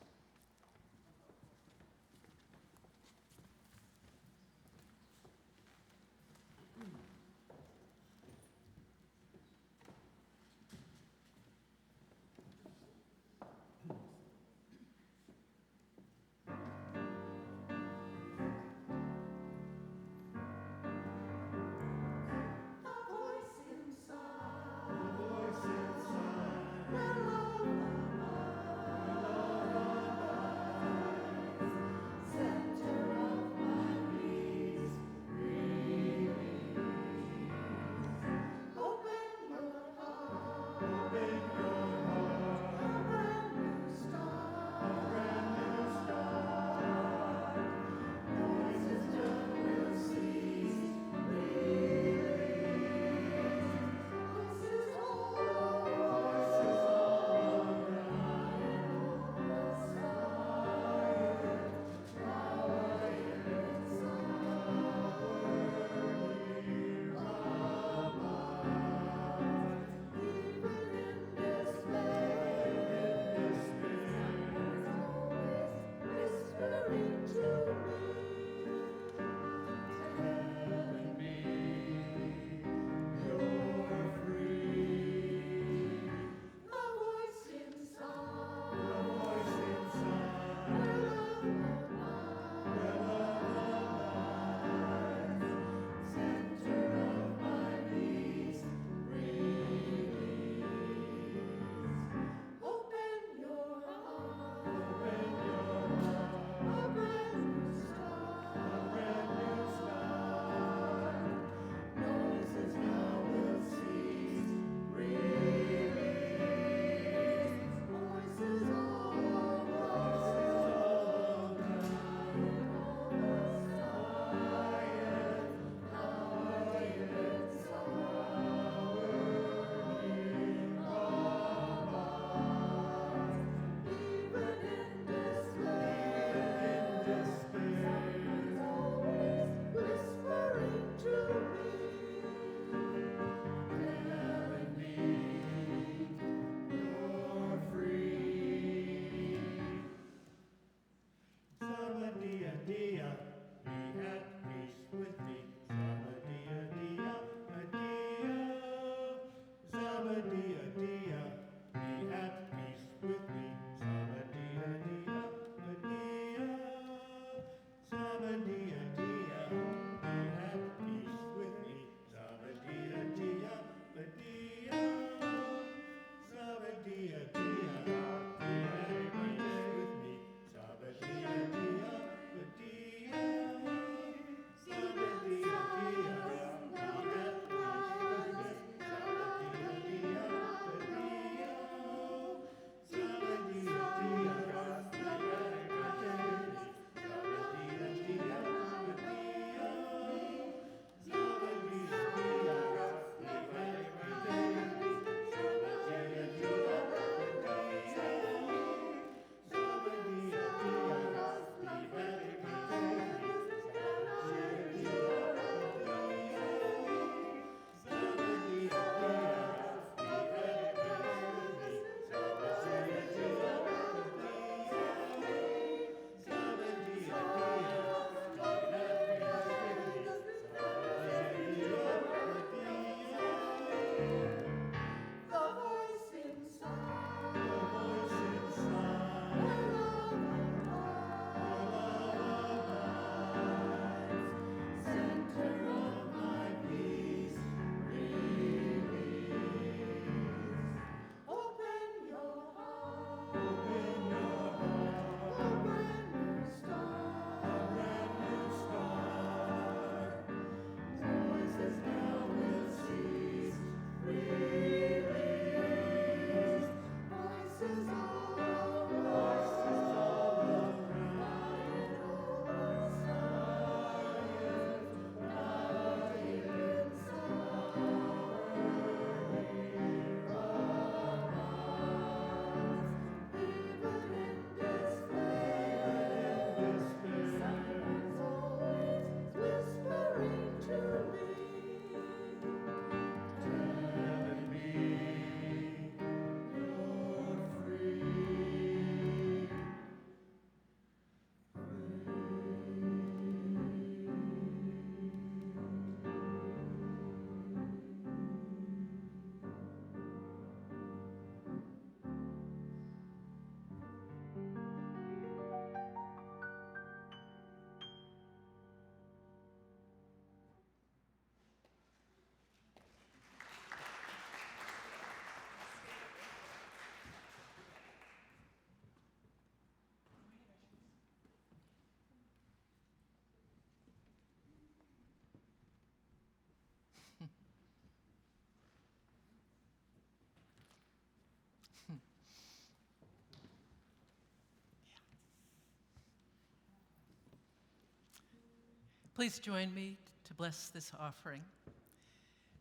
Please join me to bless this offering.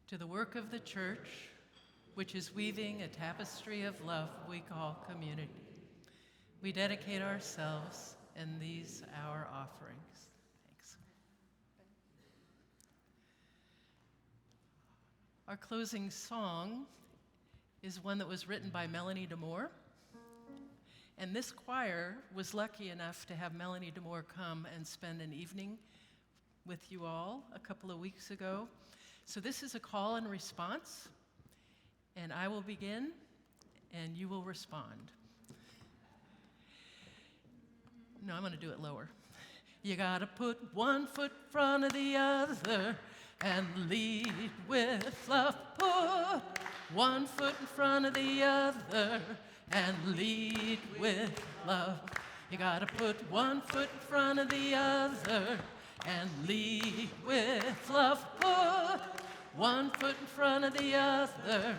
To the work of the church, which is weaving a tapestry of love we call community, we dedicate ourselves and these our offerings. Thanks. Our closing song is one that was written by Melanie DeMore. And this choir was lucky enough to have Melanie DeMore come and spend an evening with you all a couple of weeks ago. So this is a call and response, and I will begin, and you will respond. No, I'm going to do it lower. You got to put one foot in front of the other and lead with love. Put one foot in front of the other and lead with love. You gotta put one foot in front of the other and lead with love. Put one foot in front of the other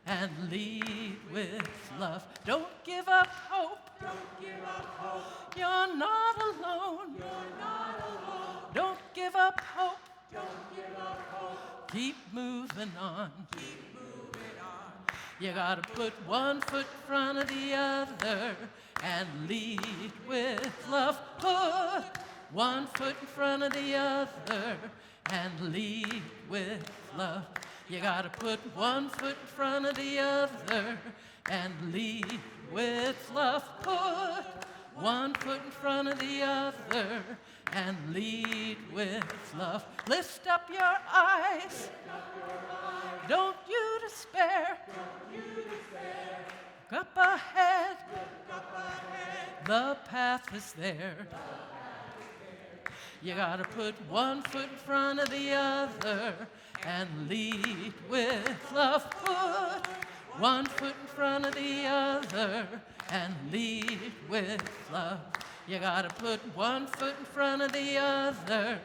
and lead with love. Don't give up hope. Don't give up hope. You're not alone. You're not alone. Don't give up hope. Don't give up hope. Keep moving on. Keep You gotta put one foot in front of the other and lead with love. Put one foot in front of the other and lead with love. You gotta put one foot in front of the other and lead with love. Put one foot in front of the other and lead with love. Lift up your eyes. Don't you despair. Look up ahead. The path is there. You gotta put one foot in front of the other and lead with love. Put one foot in front of the other and lead with love. You gotta put one foot in front of the other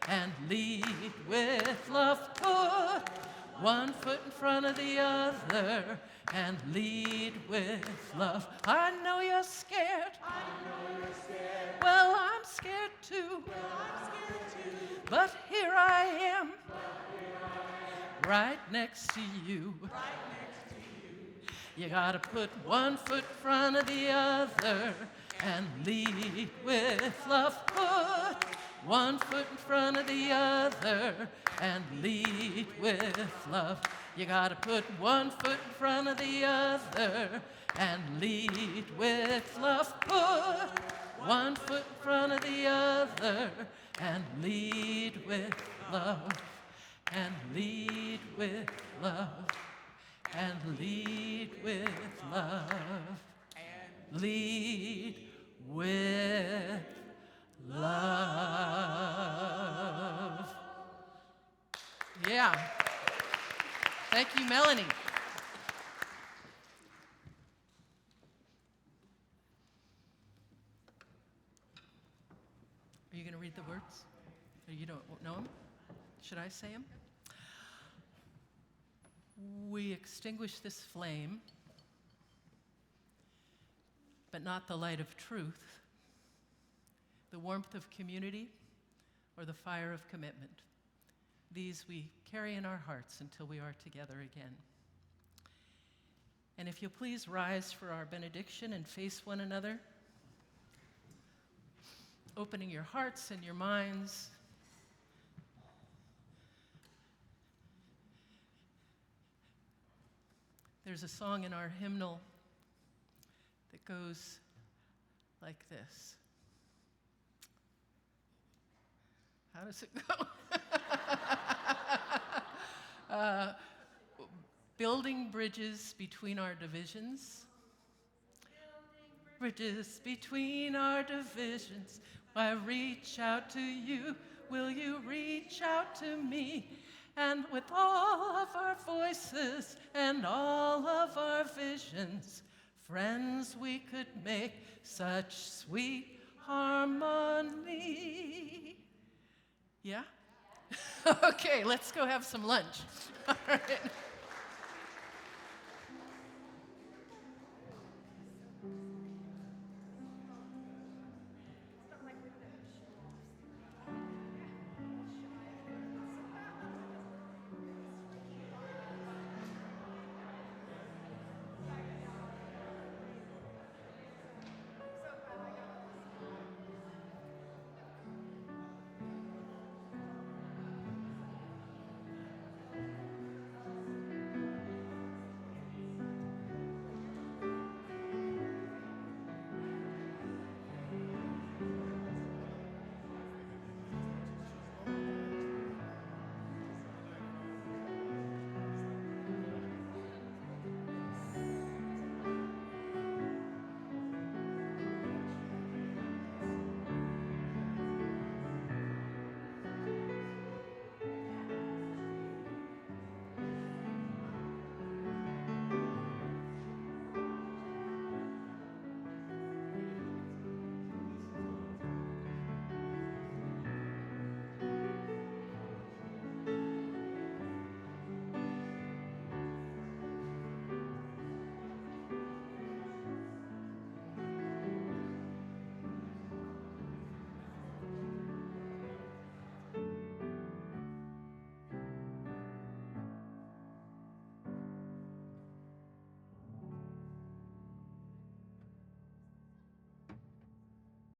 and lead with love. Put one foot in front of the other and lead with love. I know you're scared. Well, I'm scared too. But here I am. Right next to you. You gotta put one foot in front of the other and lead with love. Put one foot in front of the other and lead with love. You gotta put one foot in front of the other and lead with love. Put one foot in front of the other and lead with love. And lead with love. And lead with love. And lead with love. Yeah. Thank you, Melanie. Are you going to read the words? Or you don't know them? Should I say them? We extinguish this flame, but not the light of truth, the warmth of community, or the fire of commitment. These we carry in our hearts until we are together again. And if you'll please rise for our benediction and face one another, opening your hearts and your minds. There's a song in our hymnal that goes like this. How does it go? Building bridges between our divisions. Bridges between our divisions. I reach out to you. Will you reach out to me? And with all of our voices and all of our visions, friends, we could make such sweet harmony. Yeah? Okay, let's go have some lunch. All right.